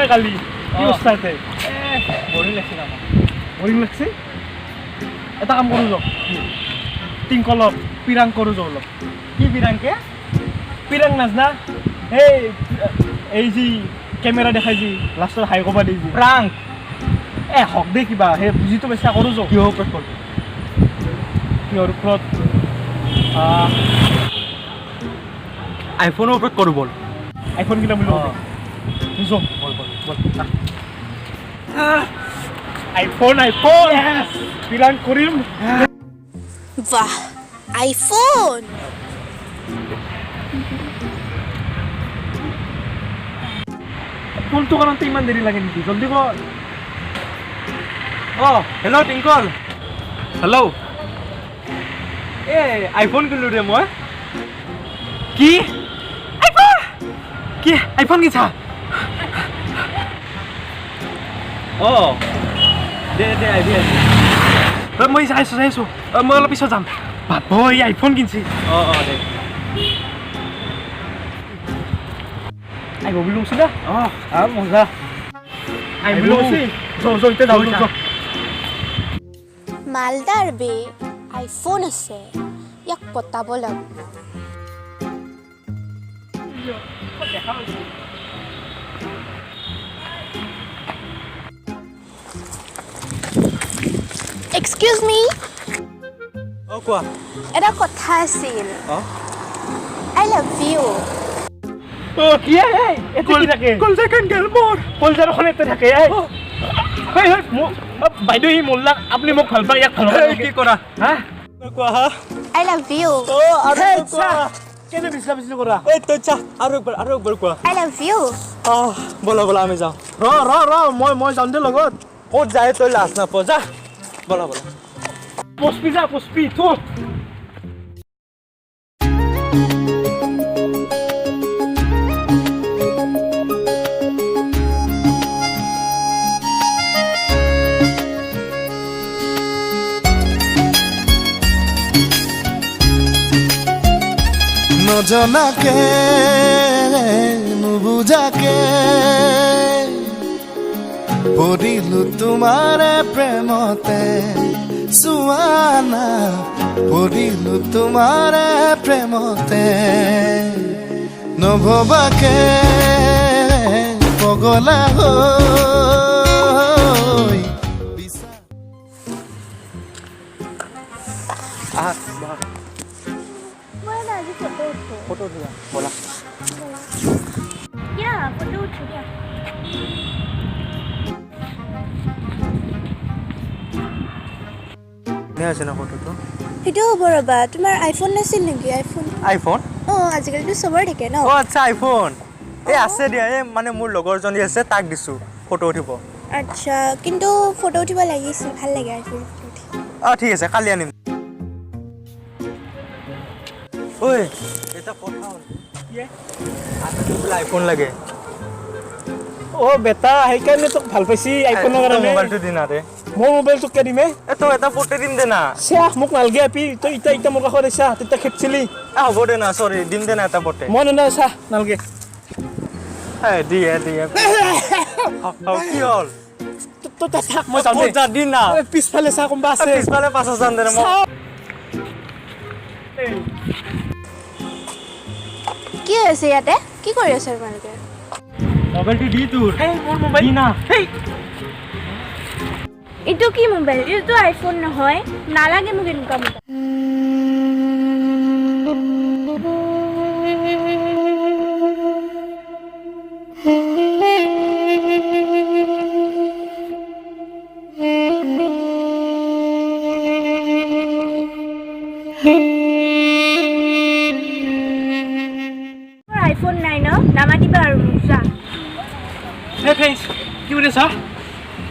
তই কালি কি অৱস্থাতে বৰিং লাগিছে না বৰিং লাগছে এটা কাম কৰোঁ যাওক টিংকলক পিৰাং কৰোঁ যাওঁ অলপ কি বিৰাংকে পিৰাং নাজনা এই যি কেমেৰা দেখাই যি লাষ্টত হাই ক'বা দি যি প্ৰাংক হওক দে কিবা সেই বুজিটো বেচা কৰোঁ যাওঁ কিহৰ ওপৰত কৰিবি কিহৰ ওপৰত আইফোনৰ ওপৰত কৰোঁ বল আইফোন কিনা বুলি বুজো বল বল বল আইফোন পিৰাং কৰিম বাহ আইফোন কোনটো কাৰণতে ইমান দেৰি লাগে নেকি জলদি কৰ হেল্ল' টিংকল হেল্ল' আইফোন কিনিলোঁ দে মই কি আইফোন কি আইফোন কিছা দে আহিবি মই চাইছোঁ মই অলপ পিছত যাম বাপ এই আইফোন কিনছি দে আহিব বুলি কৈছি না মজা আহিব বুলি কৈছি এতিয়া যাওঁ মালদাৰ বে আইফোন আছে ইয়াক পতাব লাগিব এক্সকিউজ মি কোৱা এটা কথা আছিল আই লাভ ইউ কি এতে কি থাকে কলজাখন গেল মোৰ কলজাখন এতে থাকে বাইদেউ ই মোল্লাক আপুনি মোক ভাল পায় ইয়াক ভাল পায় কি কৰা কোৱা আই লাভ ইউ কেনে বিশ্লেষণ কৰা তই চা আৰু একবাৰ কোৱা আই লাভ ইউ বলা আমি যাওঁ মই যাম দে লগত ক'ত যায় তই লাজ নাপাওঁ যা বলা পুষ্পি থু নজনাকে নুবুজাকে পৰিলো তোমাৰে প্ৰেমতে চুৱানা পৰিলো তোমাৰে প্ৰেমতে নভবাকে পগলা হৈ ফটো উঠিবা বলা ফটো উঠো দিয়া আছে না ফটোটো সেইটো হ'ব ৰ'বা তোমাৰ আইফোন নাছিল নেকি আইফোন আজিকালিতো চবৰে থাকে ন আচ্ছা আইফোন আছে দিয়া মানে মোৰ লগৰজনী আছে তাক দিছোঁ ফটো উঠিব আচ্ছা কিন্তু ফটো উঠিব লাগিছিল ভাল লাগে আইফোন ঠিক আছে কালি আনিম ঐ এটা কথা হ'ল আইফোন লাগে বেটা সেইকাৰণে তোক ভাল পাইছি আইফোনৰ কাৰণে মোবাইলটো দি না দে মোৰ মোবাইলটো কে দিমে তই এটা ফটো দিম দে না মোক নালগে আপি তই এতিয়া মোৰ কাষত আহিছা তেতিয়া খেপছিলি হ'ব দে না চৰি দিম দে না এটা ফটো মই নালগে দিয়ে কি হ'ল তই থাক মই যাওঁ দে দিন না পিছফালে চা কোনোবা আছে পিছফালে 5,000 দে মই কি হৈছে ইয়াতে কি কৰি আছে তোমালোকে মোবাইলটো দি তোৰ মোৰ মোবাইল না এইটো কি মোবাইল এইটো আইফোন নহয় নালাগে মোক এনেকুৱা মোবাইল আইফোন নাই ন নামাতিবা আৰু মোক যা ফ্ৰেণ্ডছ কি বুলি আছা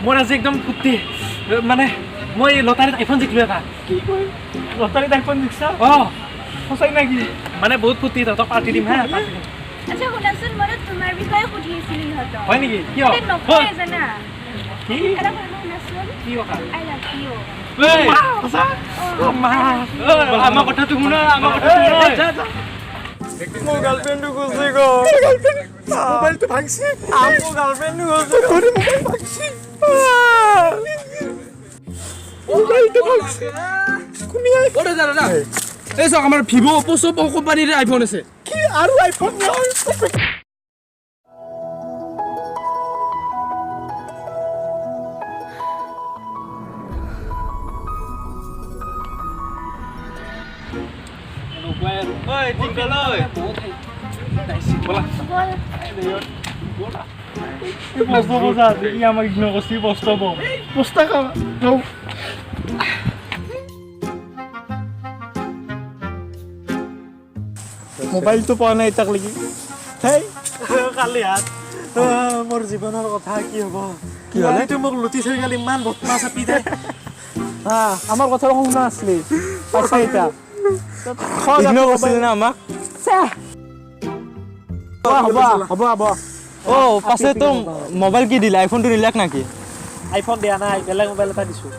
মোৰ আজি একদম ফূৰ্তি মানে মই লটাৰীত আইফোন জিকিলোঁ এটা কি কয় লটাৰীত আইফোন জিকিছা সঁচাই নেকি মানে বহুত ফূৰ্তি তহঁতক পাৰ্টি দিম আচ্ছা শুনাচোন মই তোমাৰ বিষয়ে সুধি আছিলোঁ ইহঁতক হয় নেকি কিয় নকয় জানা কি এটা কথা শুনাচোন কি কথা আই লাভ ইউ আমাৰ কথাটো শুনা মোৰ গাৰ্লফ্ৰেণ্ডটো গুচি গ'ল মোবাইলটো ভাগছি মোৰ গাৰ্লফ্ৰেণ্ডটো গুচি গ'ল মোবাইল ভাগছি মোবাইলটো ভাগছি ওৰে দাদা এই চাওক আমাৰ ভিভো অপো সব কোম্পানীৰ আইফোন আছে কি আৰু আইফোন নহয় ঐ টিকল ঐ বলা বস্তা বজা ই আমাক ইগনোৰ কৰিছে বস্তা বস্তা খাওঁ মোবাইলটো পোৱা নাই তাক লাগি হেই কালি হাত মোৰ জীৱনৰ কথা কি হ'ব কি হ'লে মোক লুটি থৈ গ'ল ইমান বদমাছ চাপি দে আমাৰ কথা শুনা আছিলি পাইছা এতিয়া ইগনোৰ কৰিছিলি না আমাক হ'ব অ পাছে তো মোবাইল কি দিলে আইফোনটো নিলাক নাকি আইফোন দিয়া নাই বেলেগ মোবাইল এটা দিছোঁ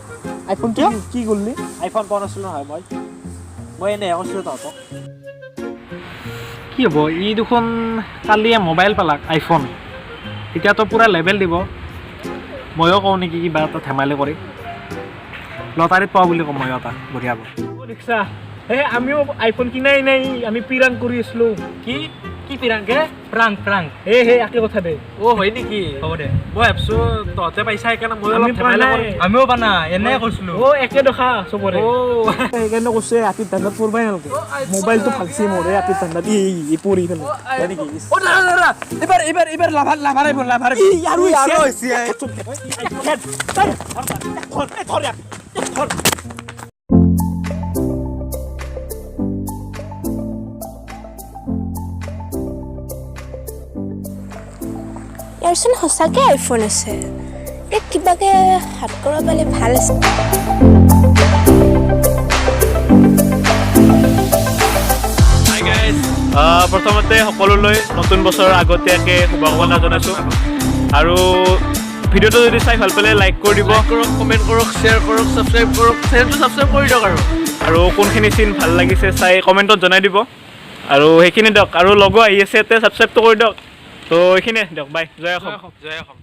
আইফোন কিয় কি কৰিলি আইফোন পোৱা নাছিলোঁ নহয় মই এনেই কৈছিলোঁ তহঁতক কি হ'ব ই দেখোন কালিয়ে মোবাইল পালাক আইফোন এতিয়াতো পুৰা লেভেল দিব ময়ো কওঁ নেকি কিবা এটা ধেমালি কৰি লটাৰীত পাওঁ বুলি কওঁ ময়ো এটা বঢ়িয়া হ'ব ৰিক্সা হে আমিও আইফোন কিনাই নাই আমি পিৰাং কৰি আছিলোঁ কি কি পিৰাংকে প্ৰাং হে একে কথা দে অ হয় নেকি হ'ব দে মই ভাবিছোঁ তহঁতে পাইছা সেইকাৰণে মই অলপ আমি পোৱা ধেমালি নাই। কৰিম আমিও পানা এনে কৈছিলোঁ অ একে দেখা চবৰে অ সেইকাৰণে কৈছে আপি ধান্দাত পৰবাই নালাগে মোবাইলটো ভাগছি মোৰ আপি ধান্দাত ই পৰি পেলাই হয় নেকি ও দাদা এবাৰ লাভাৰ আইফোন লাভাৰ আৰু হৈছে ইয়াৰচোন সঁচাকৈ আইফোন আছে এই কিবাকে হাত কৰিব পালে ভাল আছে প্ৰথমতে সকলোলৈ নতুন বছৰৰ আগতীয়াকৈ শুভকামনা জনাইছোঁ আৰু ভিডিঅ'টো যদি চাই ভাল পালে লাইক কৰি দিব কমেণ্ট কৰক শ্বেয়াৰ কৰক ছাবস্ক্ৰাইব কৰক চেনেলটো ছাবস্ক্ৰাইব কৰি দিয়ক আৰু কোনখিনি চিন ভাল লাগিছে চাই কমেণ্টত জনাই দিব আৰু সেইখিনি দিয়ক আৰু লগো আহি আছে ইয়াতে ছাবস্ক্ৰাইবটো কৰি দিয়ক তো এইখিনিয়ে দিয়ক বাই জয় অসম